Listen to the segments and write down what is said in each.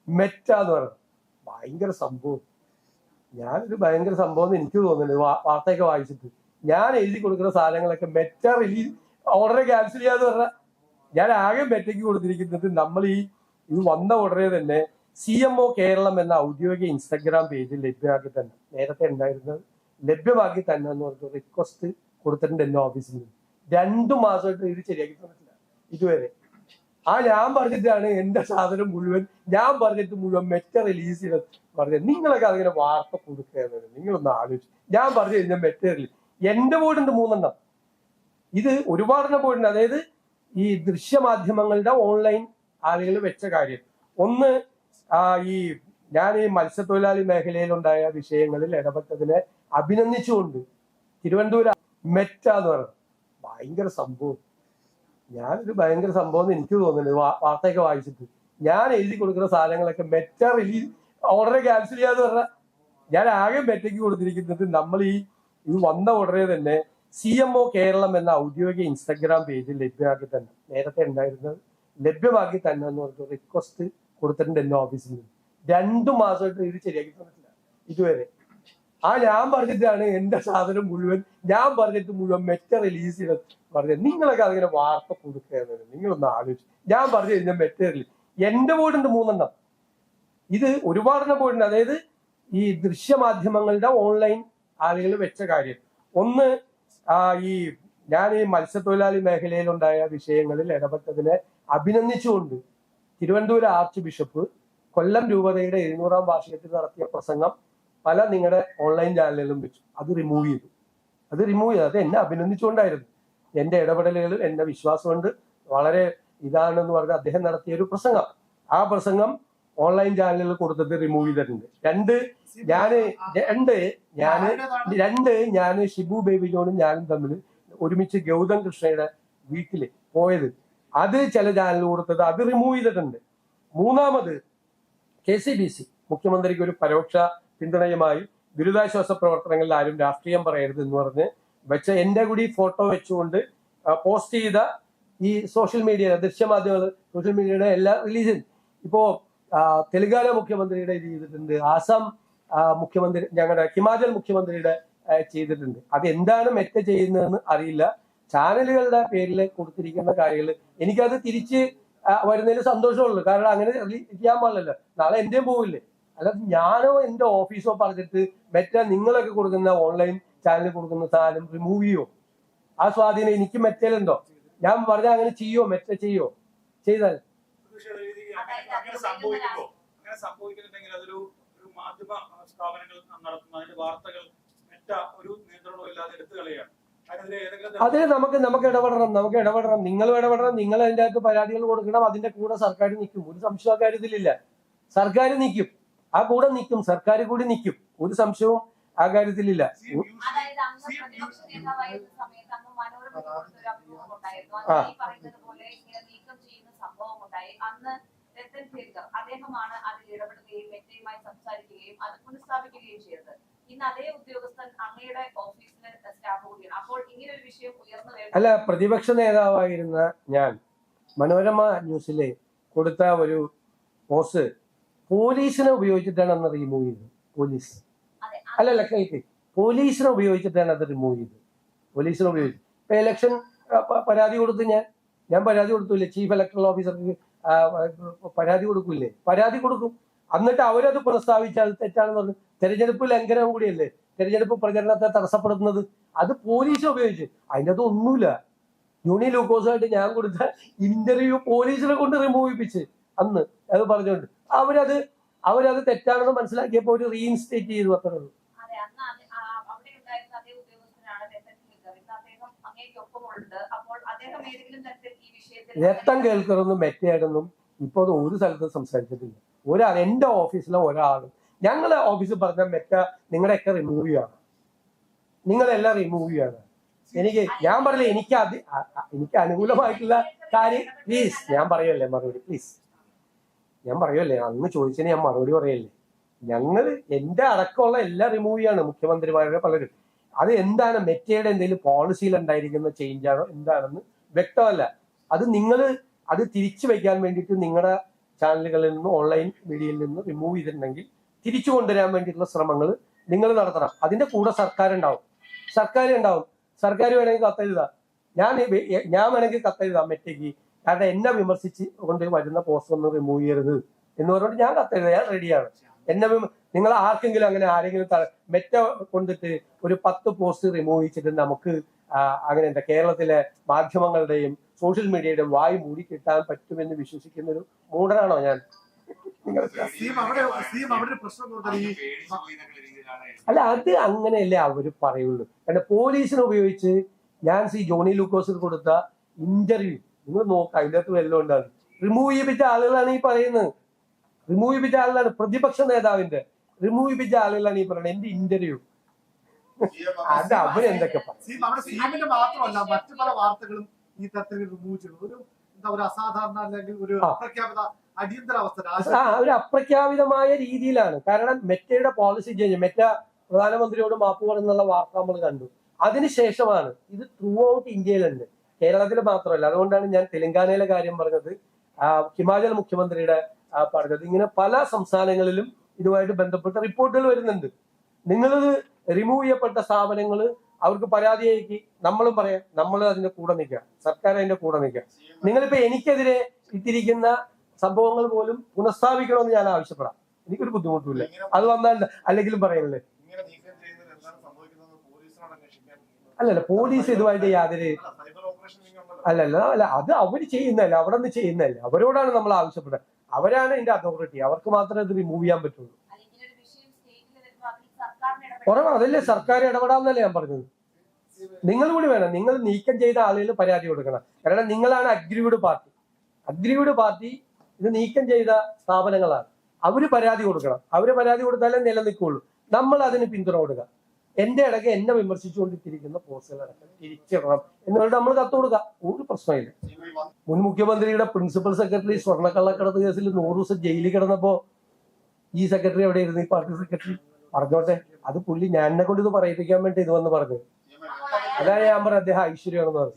Meta എന്ന് പറയുന്നത് ഭയങ്കര സംഭവം. ഞാനൊരു ഭയങ്കര സംഭവം എന്ന് എനിക്ക് തോന്നുന്നുണ്ട് വാർത്തയൊക്കെ വായിച്ചിട്ട്. ഞാൻ എഴുതി കൊടുക്കുന്ന സാധനങ്ങളൊക്കെ മെറ്റ റിലീസ് ഓർഡർ ക്യാൻസൽ ചെയ്യാന്ന് പറഞ്ഞാൽ ഞാൻ ആകെ മെറ്റയ്ക്ക് കൊടുത്തിരിക്കുന്നത് നമ്മൾ ഇത് വന്ന ഉടനെ തന്നെ CMO കേരളം എന്ന ഔദ്യോഗിക ഇൻസ്റ്റഗ്രാം പേജിൽ ലഭ്യമാക്കി തന്നെ, നേരത്തെ ഉണ്ടായിരുന്നത് ലഭ്യമാക്കി തന്നെ എന്ന് പറഞ്ഞ റിക്വസ്റ്റ് കൊടുത്തിട്ടുണ്ട് എന്റെ ഓഫീസിൽ നിന്ന്. 2 മാസമായിട്ട് ഇത് ശരിയാക്കി തന്നിട്ടില്ല ഇതുവരെ. ഞാൻ പറഞ്ഞിട്ടാണ് എന്റെ സാധനം മുഴുവൻ, ഞാൻ പറഞ്ഞിട്ട് മുഴുവൻ മെറ്റ റിലീസ് ചെയ്ത് പറഞ്ഞത്. നിങ്ങളൊക്കെ അതിങ്ങനെ വാർത്ത കൊടുക്കുക, നിങ്ങളൊന്ന് ആലോചിച്ചു. ഞാൻ പറഞ്ഞു കഴിഞ്ഞാൽ മെറ്റ റിലീസ് എന്റെ പോയിട്ടുണ്ട് 3 എണ്ണം. ഇത് ഒരുപാടെണ്ണം പോയിട്ടുണ്ട്. അതായത് ഈ ദൃശ്യമാധ്യമങ്ങളുടെ ഓൺലൈൻ ആളുകൾ വെച്ച കാര്യം. ഒന്ന്, ഞാൻ ഈ മത്സ്യത്തൊഴിലാളി മേഖലയിലുണ്ടായ വിഷയങ്ങളിൽ ഇടപെട്ടതിനെ അഭിനന്ദിച്ചുകൊണ്ട് തിരുവനന്തപുരം മെറ്റ എന്ന് പറയുന്നത് ഭയങ്കര സംഭവം. ഞാനൊരു ഭയങ്കര സംഭവം എന്ന് എനിക്ക് തോന്നുന്നുണ്ട് വാർത്തയൊക്കെ വായിച്ചിട്ട്. ഞാൻ എഴുതി കൊടുക്കുന്ന സാധനങ്ങളൊക്കെ മെറ്റ റിലീസ് ഓർഡർ ക്യാൻസൽ ചെയ്യാന്ന് പറഞ്ഞാൽ ഞാൻ ആകെ മെറ്റയ്ക്ക് കൊടുത്തിരിക്കുന്നത് നമ്മൾ ഇത് വന്ന ഉടനെ തന്നെ CMO കേരളം എന്ന ഔദ്യോഗിക ഇൻസ്റ്റഗ്രാം പേജിൽ ലഭ്യമാക്കി തന്നെ, നേരത്തെ ഉണ്ടായിരുന്നത് ലഭ്യമാക്കി തന്നെ എന്ന് പറഞ്ഞ റിക്വസ്റ്റ് കൊടുത്തിട്ടുണ്ട് എന്റെ ഓഫീസിൽ നിന്ന്. 2 മാസമായിട്ട് ഇത് ശരിയാക്കി തന്നിട്ടില്ല ഇതുവരെ. ഞാൻ പറഞ്ഞിട്ടാണ് എന്റെ സാധനം മുഴുവൻ, ഞാൻ പറഞ്ഞിട്ട് മുഴുവൻ മെറ്റ റിലീസ് ചെയ്ത് പറഞ്ഞത്. നിങ്ങളൊക്കെ അതിങ്ങനെ വാർത്ത കൊടുക്കുക, നിങ്ങളൊന്ന് ആലോചിച്ചു. ഞാൻ പറഞ്ഞു കഴിഞ്ഞാൽ മെറ്റ റിലീസ് എന്റെ പോയിട്ടുണ്ട് 3 എണ്ണം. ഇത് ഒരുപാടെണ്ണം പോയിട്ടുണ്ട്. അതായത് ഈ ദൃശ്യമാധ്യമങ്ങളുടെ ഓൺലൈൻ ആളുകൾ വെച്ച കാര്യം. ഒന്ന്, ഞാൻ ഈ മത്സ്യത്തൊഴിലാളി മേഖലയിലുണ്ടായ വിഷയങ്ങളിൽ ഇടപെട്ടതിനെ അഭിനന്ദിച്ചുകൊണ്ട് തിരുവനന്തപുരം ആർച്ച് ബിഷപ്പ് കൊല്ലം രൂപതയുടെ 700-ാം വാർഷികത്തിൽ നടത്തിയ പ്രസംഗം പല നിങ്ങളുടെ ഓൺലൈൻ ചാനലുകളിലും വെച്ചു. അത് റിമൂവ് ചെയ്തു. അത് എന്നെ അഭിനന്ദിച്ചുകൊണ്ടായിരുന്നു. എന്റെ ഇടപെടലുകൾ, എന്റെ വിശ്വാസമുണ്ട്, വളരെ ഇതാണെന്ന് പറഞ്ഞ് അദ്ദേഹം നടത്തിയ ഒരു പ്രസംഗം. ആ പ്രസംഗം ഓൺലൈൻ ചാനലുകൾ കൊടുത്തിട്ട് റിമൂവ് ചെയ്തിട്ടുണ്ട്. ഞാൻ ഷിബു ബേബി ജോണും ഞാനും തമ്മിൽ ഒരുമിച്ച് ഗൗതം കൃഷ്ണയുടെ വീട്ടില് പോയത്, അത് ചില ചാനൽ കൊടുത്തത് അത് റിമൂവ് ചെയ്തിട്ടുണ്ട്. 3-ാമത് KCBC മുഖ്യമന്ത്രിക്ക് ഒരു പരോക്ഷ പിന്തുണയുമായി ദുരിതാശ്വാസ പ്രവർത്തനങ്ങളിൽ ആരും രാഷ്ട്രീയം പറയരുത് എന്ന് പറഞ്ഞ് വെച്ച എന്റെ കൂടി ഫോട്ടോ വെച്ചുകൊണ്ട് പോസ്റ്റ് ചെയ്ത ഈ സോഷ്യൽ മീഡിയ ദൃശ്യമാധ്യമങ്ങൾ, സോഷ്യൽ മീഡിയയുടെ എല്ലാ റിലീസും ഇപ്പോ തെലങ്കാന മുഖ്യമന്ത്രിയുടെ ചെയ്തിട്ടുണ്ട്, ആസാം മുഖ്യമന്ത്രി, ഞങ്ങളുടെ ഹിമാചൽ മുഖ്യമന്ത്രിയുടെ ചെയ്തിട്ടുണ്ട്. അത് എന്താണ് മെറ്റ ചെയ്യുന്നതെന്ന് അറിയില്ല. ചാനലുകളുടെ പേരിൽ കൊടുത്തിരിക്കുന്ന കാര്യങ്ങൾ എനിക്കത് തിരിച്ച് വരുന്നതിൽ സന്തോഷമുള്ളൂ. കാരണം അങ്ങനെ ചെയ്യാൻ പാടില്ലല്ലോ, നാളെ എന്റെയും പോവില്ലേ. അല്ലാതെ ഞാനോ എന്റെ ഓഫീസോ പറഞ്ഞിട്ട് മെറ്റ നിങ്ങളൊക്കെ കൊടുക്കുന്ന ഓൺലൈൻ ചാനലിൽ കൊടുക്കുന്ന സാധനം റിമൂവ് ചെയ്യോ? ആ സ്വാധീനം എനിക്ക് മെറ്റയിലുണ്ടോ? ഞാൻ പറഞ്ഞാൽ അങ്ങനെ ചെയ്യോ? മെറ്റ ചെയ്യോ? ചെയ്താൽ സംഭവിക്കുന്നുണ്ടെങ്കിൽ അതൊരു മാധ്യമ സ്ഥാപനങ്ങൾ നടത്തുന്ന അതിന്റെ വാർത്തകൾ മെറ്റ ഒരു നിയന്ത്രണവും ഇല്ലാതെ എടുത്തു കളയാണ്. അതിന് നമുക്ക് ഇടപെടണം. നിങ്ങളും ഇടപെടണം. നിങ്ങൾ അതിന്റെ അകത്ത് പരാതികൾ കൊടുക്കണം. അതിന്റെ കൂടെ സർക്കാർ നിൽക്കും. ഒരു സംശയം കാര്യത്തിലില്ല. സർക്കാർ നിൽക്കും, ആ കൂടെ നിൽക്കും, സർക്കാർ കൂടി നിൽക്കും. ഒരു സംശയവും ആ കാര്യത്തിലില്ല. അദ്ദേഹമാണ് അതിൽ ഇടപെടുകയും മെറ്റയുമായി സംസാരിക്കുകയും അത് പുനഃസ്ഥാപിക്കുകയും ചെയ്തത്. ഇന്ന് അതേ ഉദ്യോഗസ്ഥൻ അങ്ങയുടെ ഓഫീസിലെ സ്റ്റാഫ് കൂടിയാണ്. അപ്പോൾ ഇങ്ങനെ ഒരു വിഷയം ഉയർന്നു വരുന്നത് അല്ല, പ്രതിപക്ഷ നേതാവായിരുന്ന ഞാൻ മനോരമ ന്യൂസിലെ കൊടുത്ത ഒരു പോസ്റ്റ് പോലീസിനെ ഉപയോഗിച്ചിട്ടാണ് അന്ന് റിമൂവ് ചെയ്തത്. പോലീസ് അല്ലല്ല, കേൾക്ക്, പോലീസിനെ ഉപയോഗിച്ചിട്ടാണ് അത് റിമൂവ് ചെയ്തത്. പോലീസിനെ ഉപയോഗിച്ചു. ഇപ്പൊ ഇലക്ഷൻ പരാതി കൊടുത്ത് ഞാൻ പരാതി കൊടുത്തില്ലേ, ചീഫ് ഇലക്ടറൽ ഓഫീസർക്ക് പരാതി കൊടുക്കൂലേ? പരാതി കൊടുക്കും. എന്നിട്ട് അവരത് പ്രസ്താവിച്ചാൽ തെറ്റാണെന്ന് പറഞ്ഞു. തെരഞ്ഞെടുപ്പ് ലംഘനം കൂടിയല്ലേ, തെരഞ്ഞെടുപ്പ് പ്രചരണത്തെ തടസ്സപ്പെടുത്തുന്നത്. അത് പോലീസ് ഉപയോഗിച്ച്. അതിൻ്റെ അത് ഒന്നുമില്ല. യൂണി ലൂക്കോസുമായിട്ട് ഞാൻ കൊടുത്ത ഇന്റർവ്യൂ പോലീസിനെ കൊണ്ട് റിമൂവ് ചെയ്യിപ്പിച്ച് അന്ന് അത് പറഞ്ഞുകൊണ്ട് അവരത് തെറ്റാണെന്ന് മനസ്സിലാക്കിയപ്പോൾ ഒരു റീഇൻസ്റ്റേറ്റ് ചെയ്തു. അത്രേ ഉള്ളൂ. രക്തം കേൾക്കണമെന്നും മെറ്റയായിട്ടൊന്നും ഇപ്പൊ ഒരു സ്ഥലത്തും സംസാരിച്ചിട്ടില്ല. എന്റെ ഓഫീസിലെ ഒരാളും ഞങ്ങളെ ഓഫീസിൽ പറഞ്ഞ മെറ്റ നിങ്ങളെയൊക്കെ റിമൂവ് ചെയ്യാണ്, നിങ്ങളെല്ലാം റിമൂവ് ചെയ്യാണ്. ഞാൻ പറയില്ല, എനിക്ക് അനുകൂലമായിട്ടുള്ള കാര്യം പ്ലീസ് ഞാൻ പറയല്ലേ മറുപടി, പ്ലീസ് ഞാൻ പറയല്ലേ, അന്ന് ചോദിച്ചതിന് ഞാൻ മറുപടി പറയല്ലേ. എന്റെ അടക്കമുള്ള എല്ലാം റിമൂവ് ചെയ്യാണ് മുഖ്യമന്ത്രിമാരുടെ പലരും. അത് എന്താണ് മെറ്റയുടെ എന്തെങ്കിലും പോളിസിയിൽ ഉണ്ടായിരിക്കുന്ന ചേഞ്ച് ആണോ എന്താണെന്ന് വ്യക്തമല്ല. അത് നിങ്ങൾ അത് തിരിച്ചു വെക്കാൻ വേണ്ടിയിട്ട് നിങ്ങളുടെ ചാനലുകളിൽ നിന്നും ഓൺലൈൻ മീഡിയയിൽ നിന്ന് റിമൂവ് ചെയ്തിട്ടുണ്ടെങ്കിൽ തിരിച്ചു കൊണ്ടുവരാൻ വേണ്ടിയിട്ടുള്ള ശ്രമങ്ങൾ നിങ്ങൾ നടത്തണം. അതിന്റെ കൂടെ സർക്കാർ ഉണ്ടാവും. സർക്കാർ വേണമെങ്കിൽ കത്തെഴുതാം. ഞാൻ വേണമെങ്കിൽ കത്തെഴുതാം മെറ്റയ്ക്ക്. കാരണം എന്നെ വിമർശിച്ച് കൊണ്ട് വരുന്ന പോസ്റ്റ് ഒന്നും റിമൂവ് ചെയ്യരുത് എന്ന് പറഞ്ഞുകൊണ്ട് ഞാൻ കത്തെഴുതാം. ഞാൻ റെഡിയാണ്. നിങ്ങൾ ആർക്കെങ്കിലും അങ്ങനെ ആരെങ്കിലും മെറ്റ കൊണ്ടിട്ട് ഒരു 10 പോസ്റ്റ് റിമൂവ് ചെയ്തിട്ട് നമുക്ക് അങ്ങനെ എന്താ കേരളത്തിലെ മാധ്യമങ്ങളുടെയും സോഷ്യൽ മീഡിയയുടെയും വായി മൂടി കിട്ടാൻ പറ്റുമെന്ന് വിശ്വസിക്കുന്ന ഒരു മൂഢനാണോ ഞാൻ? അല്ല, അത് അങ്ങനെയല്ലേ അവര് പറയുള്ളൂ. കാരണം പോലീസിനെ ഉപയോഗിച്ച് ഞാൻ ജോണി ലൂക്കോസിന് കൊടുത്ത ഇന്റർവ്യൂ നിങ്ങൾ നോക്കാം, അതിൻ്റെ അകത്ത് വല്ലതും ഉണ്ടാകും. റിമൂവ് ചെയ്യിപ്പിച്ച ആളുകളാണ് ഈ പറയുന്നത്. റിമൂവ് ചെയ്യിപ്പിച്ച ആളുകളാണ് പ്രതിപക്ഷ നേതാവിന്റെ റിമൂവ് ചെയ്യിപ്പിച്ച ആളുകളാണ് ഈ പറയുന്നത്. എന്റെ ഇന്റർവ്യൂ അത് അവരെന്തൊക്കെ പറയും. മാത്രമല്ല മറ്റു പല വാർത്തകളും ഈ തരത്തിൽ റിമൂവ് ചെയ്തു. ഒരു അസാധാരണ അല്ലെങ്കിൽ ഒരു അപ്രഖ്യാപിത അടിയന്തരാവസ്ഥ ഒരു അപ്രഖ്യാപിതമായ രീതിയിലാണ്. കാരണം മെറ്റയുടെ പോളിസി ചേഞ്ച്, മെറ്റ പ്രധാനമന്ത്രിയോട് മാപ്പ് പറഞ്ഞുള്ള വാർത്ത നമ്മൾ കണ്ടു. അതിനുശേഷമാണ് ഇത് ത്രൂ ഔട്ട് ഇന്ത്യയിലുണ്ട്, കേരളത്തിൽ മാത്രമല്ല. അതുകൊണ്ടാണ് ഞാൻ തെലങ്കാനയിലെ കാര്യം പറഞ്ഞത്, ഹിമാചൽ മുഖ്യമന്ത്രിയുടെ പറഞ്ഞത്. ഇങ്ങനെ പല സംസ്ഥാനങ്ങളിലും ഇതുമായിട്ട് ബന്ധപ്പെട്ട റിപ്പോർട്ടുകൾ വരുന്നുണ്ട്. നിങ്ങളിത് റിമൂവ് ചെയ്യപ്പെട്ട സ്ഥാപനങ്ങൾ അവർക്ക് പരാതി അയക്കി, നമ്മളും പറയാം, നമ്മൾ അതിന്റെ കൂടെ നിൽക്കാം, സർക്കാർ അതിന്റെ കൂടെ നിൽക്കാം. നിങ്ങളിപ്പോ എനിക്കെതിരെ ഇട്ടിരിക്കുന്ന സംഭവങ്ങൾ പോലും പുനഃസ്ഥാപിക്കണമെന്ന് ഞാൻ ആവശ്യപ്പെടാം. എനിക്കൊരു ബുദ്ധിമുട്ടില്ല. അത് വന്നാൽ അല്ലെങ്കിലും പറയുന്നില്ലേ. അല്ലല്ല, പോലീസ് ഇതുമായിട്ട് യാതൊരു അല്ല അത് അവര് ചെയ്യുന്നതല്ല, അവിടെ നിന്ന് ചെയ്യുന്നതല്ല. അവരോടാണ് നമ്മൾ ആവശ്യപ്പെടുന്നത്. അവരാണ് ഇതിന്റെ അതോറിറ്റി. അവർക്ക് മാത്രമേ ഇത് റിമൂവ് ചെയ്യാൻ പറ്റുള്ളൂ. കുറവ് അതല്ലേ സർക്കാർ ഇടപെടാന്നല്ലേ ഞാൻ പറഞ്ഞത്. നിങ്ങൾ കൂടി വേണം. നിങ്ങൾ നീക്കം ചെയ്ത ആളുകൾ പരാതി കൊടുക്കണം. കാരണം നിങ്ങളാണ് അഗ്രീവ്ഡ് പാർട്ടി. ഇത് നീക്കം ചെയ്ത സ്ഥാപനങ്ങളാണ്. അവര് പരാതി കൊടുക്കണം. അവര് പരാതി കൊടുത്താലേ നിലനിൽക്കുള്ളൂ. നമ്മൾ അതിന് പിന്തുണ കൊടുക്കുക. എന്റെ ഇടയ്ക്ക് എന്നെ വിമർശിച്ചുകൊണ്ടിരിക്കുന്ന പോസ്റ്റുകളടക്കം തിരിച്ചിടണം എന്നുള്ളത് നമ്മൾ കത്ത് കൊടുക്കുക. ഒരു പ്രശ്നമില്ല. മുൻ മുഖ്യമന്ത്രിയുടെ പ്രിൻസിപ്പൽ സെക്രട്ടറി സ്വർണ്ണക്കള്ളക്കടത്ത് കേസിൽ 100 ദിവസം ജയിലിൽ കിടന്നപ്പോ ഈ സെക്രട്ടറി എവിടെയായിരുന്നു? ഈ പാർട്ടി സെക്രട്ടറി പറഞ്ഞോട്ടെ. അത് പുള്ളി ഞാൻ എന്നെ കൊണ്ട് ഇത് പറയിപ്പിക്കാൻ വേണ്ടി ഇത് വന്ന് പറഞ്ഞു. അതാണ് ഞാൻ പറഞ്ഞ അദ്ദേഹം ഐശ്വര്യമാണെന്ന് പറഞ്ഞു.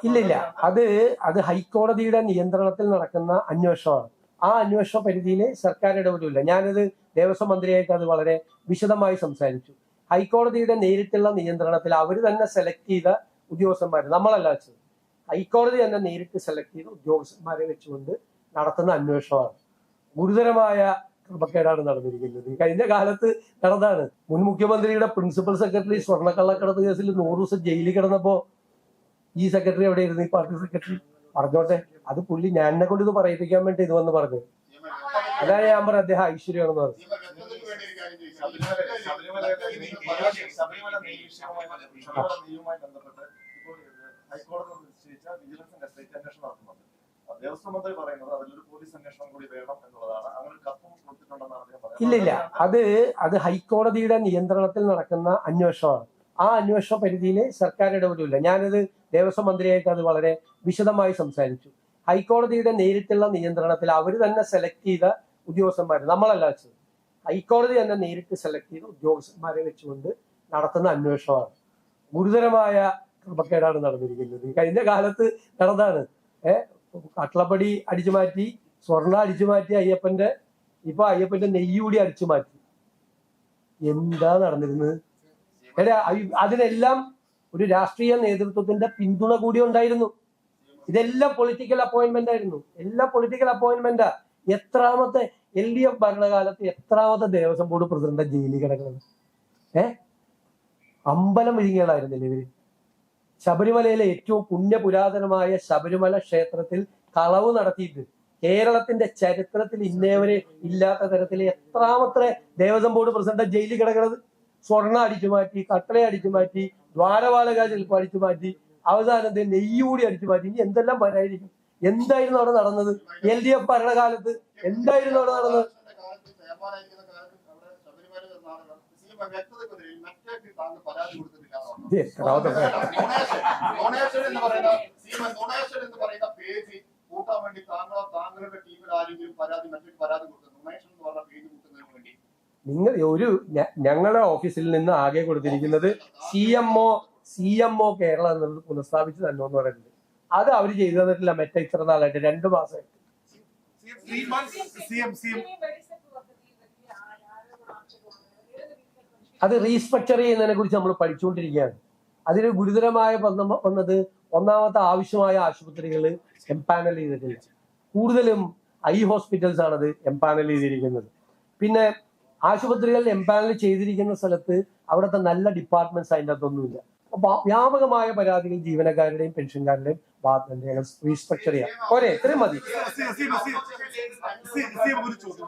ഇല്ലില്ല, അത് ഹൈക്കോടതിയുടെ നിയന്ത്രണത്തിൽ നടക്കുന്ന അന്വേഷണമാണ്. ആ അന്വേഷണ പരിധിയിൽ സർക്കാർ ഇടപെടില്ല. ഞാനിത് ദേവസ്വം മന്ത്രിയായിട്ട് അത് വളരെ വിശദമായി സംസാരിച്ചു. ഹൈക്കോടതിയുടെ നേരിട്ടുള്ള നിയന്ത്രണത്തിൽ അവർ തന്നെ സെലക്ട് ചെയ്ത ഉദ്യോഗസ്ഥന്മാർ, നമ്മളല്ല വെച്ചത്, ഹൈക്കോടതി തന്നെ നേരിട്ട് സെലക്ട് ചെയ്ത ഉദ്യോഗസ്ഥന്മാരെ വെച്ചുകൊണ്ട് നടത്തുന്ന അന്വേഷണമാണ്. ഗുരുതരമായ ക്രമക്കേടാണ് നടന്നിരിക്കുന്നത്. കഴിഞ്ഞ കാലത്ത് നടന്നതാണ്. മുൻ മുഖ്യമന്ത്രിയുടെ പ്രിൻസിപ്പൽ സെക്രട്ടറി സ്വർണ്ണക്കള്ളക്കടത്ത് കേസിൽ 100 ദിവസം ജയിലിൽ കിടന്നപ്പോ ഈ സെക്രട്ടറി എവിടെയായിരുന്നു? ഈ പാർട്ടി സെക്രട്ടറി പറഞ്ഞോട്ടെ. അത് പുള്ളി ഞാൻ എന്നെ കൊണ്ട് ഇത് പറയിപ്പിക്കാൻ വേണ്ടി ഇത് വന്ന് പറഞ്ഞു. അതാണ് ഞാൻ പറഞ്ഞ അദ്ദേഹം ഐശ്വര്യമാണെന്ന് പറഞ്ഞു. ഇല്ലില്ല, അത് ഹൈക്കോടതിയുടെ നിയന്ത്രണത്തിൽ നടക്കുന്ന അന്വേഷണമാണ്. ആ അന്വേഷണ പരിധിയിൽ സർക്കാർ ഇടപെടില്ല. ഞാനിത് ദേവസ്വം മന്ത്രിയായിട്ട് അത് വളരെ വിശദമായി സംസാരിച്ചു. ഹൈക്കോടതിയുടെ നേരിട്ടുള്ള നിയന്ത്രണത്തിൽ അവർ തന്നെ സെലക്ട് ചെയ്ത ഉദ്യോഗസ്ഥന്മാർ, നമ്മളല്ല വെച്ചത്, ഹൈക്കോടതി തന്നെ നേരിട്ട് സെലക്ട് ചെയ്ത ഉദ്യോഗസ്ഥന്മാരെ വെച്ചുകൊണ്ട് നടത്തുന്ന അന്വേഷണമാണ്. ഗുരുതരമായ ക്രമക്കേടാണ് നടന്നിരിക്കുന്നത്. കഴിഞ്ഞ കാലത്ത് നടന്നതാണ്. കട്ടളപ്പടി അടിച്ചു മാറ്റി, സ്വർണ്ണ അടിച്ചു മാറ്റി, ഇപ്പൊ അയ്യപ്പന്റെ നെയ്യ് കൂടി അടിച്ചു മാറ്റി. എന്താ നടന്നിരുന്നത്? അതിനെല്ലാം ഒരു രാഷ്ട്രീയ നേതൃത്വത്തിന്റെ പിന്തുണ കൂടി ഉണ്ടായിരുന്നു. ഇതെല്ലാം പൊളിറ്റിക്കൽ അപ്പോയിന്റ്മെന്റ് ആയിരുന്നു. എല്ലാം പൊളിറ്റിക്കൽ അപ്പോയിന്റ്മെന്റാ. എത്രാമത്തെ LDF ഭരണകാലത്ത് എത്രാമത്തെ ദേവസ്വം ബോർഡ് പ്രസിഡന്റ് ജയിലിൽ കിടക്കുന്നത്? അമ്പലം വിഴുങ്ങികളായിരുന്നില്ല ഇവര്. ശബരിമലയിലെ ഏറ്റവും പുണ്യപുരാതനമായ ശബരിമല ക്ഷേത്രത്തിൽ കളവ് നടത്തിയിട്ട് കേരളത്തിന്റെ ചരിത്രത്തിൽ ഇന്നേവരെ ഇല്ലാത്ത തരത്തിൽ എത്രാമത്തെ ദേവസ്വം ബോർഡ് പ്രസിഡന്റ് ജയിലിൽ കിടക്കുന്നത്? സ്വർണ്ണ അടിച്ചു മാറ്റി, കട്ടള അടിച്ചു മാറ്റി, ദ്വാരപാലക ശില്പം അടിച്ചു മാറ്റി, അവസാനത്തെ നെയ്യ് കൂടി അടിച്ചു മാറ്റി. ഇനി എന്തെല്ലാം പറയായിരിക്കും? എന്തായിരുന്നു അവിടെ നടന്നത്? LDF ഭരണകാലത്ത് എന്തായിരുന്നു അവിടെ നടന്നത്? കൂട്ടാൻ വേണ്ടി താങ്കളുടെ ടീമിൽ ആരെങ്കിലും മറ്റൊരു പരാതി കൊടുത്തു ഡൊണേഷൻ എന്ന് പറഞ്ഞ പേര് കൂട്ടുന്നതിന് വേണ്ടി നിങ്ങൾ ഞങ്ങളുടെ ഓഫീസിൽ നിന്ന് ആകെ കൊടുത്തിരിക്കുന്നത് CMO കേരള എന്നുള്ളത് പുനഃസ്ഥാപിച്ച് തന്നെ എന്ന് പറയുന്നത്. അത് അവർ ചെയ്തു തന്നിട്ടില്ല. മെറ്റ ഇത്ര നാളായിട്ട് 2 മാസമായിട്ട്. 3 months CM അത് റീസ്ട്രക്ചർ ചെയ്യുന്നതിനെ കുറിച്ച് നമ്മൾ പഠിച്ചുകൊണ്ടിരിക്കുകയാണ്. അതിന് ഗുരുതരമായ വന്നത് ഒന്നാമത്തെ ആവശ്യമായ ആശുപത്രികൾ എംപാനൽ ചെയ്തിട്ടില്ല. കൂടുതലും ഹോസ്പിറ്റൽസ് ആണത് എംപാനൽ ചെയ്തിരിക്കുന്നത്. പിന്നെ ആശുപത്രികൾ എംപാനൽ ചെയ്തിരിക്കുന്ന സ്ഥലത്ത് അവിടുത്തെ നല്ല ഡിപ്പാർട്ട്മെന്റ്സ് അതിൻ്റെ അകത്തൊന്നുമില്ല. അപ്പൊ വ്യാപകമായ പരാതികൾ ജീവനക്കാരുടെയും പെൻഷൻകാരുടെയും ഭാഗത്ത് ഞങ്ങൾ റീസ്ട്രക്ചർ ചെയ്യാം. ഇത്രയും മതി. ഒരു ചോദ്യം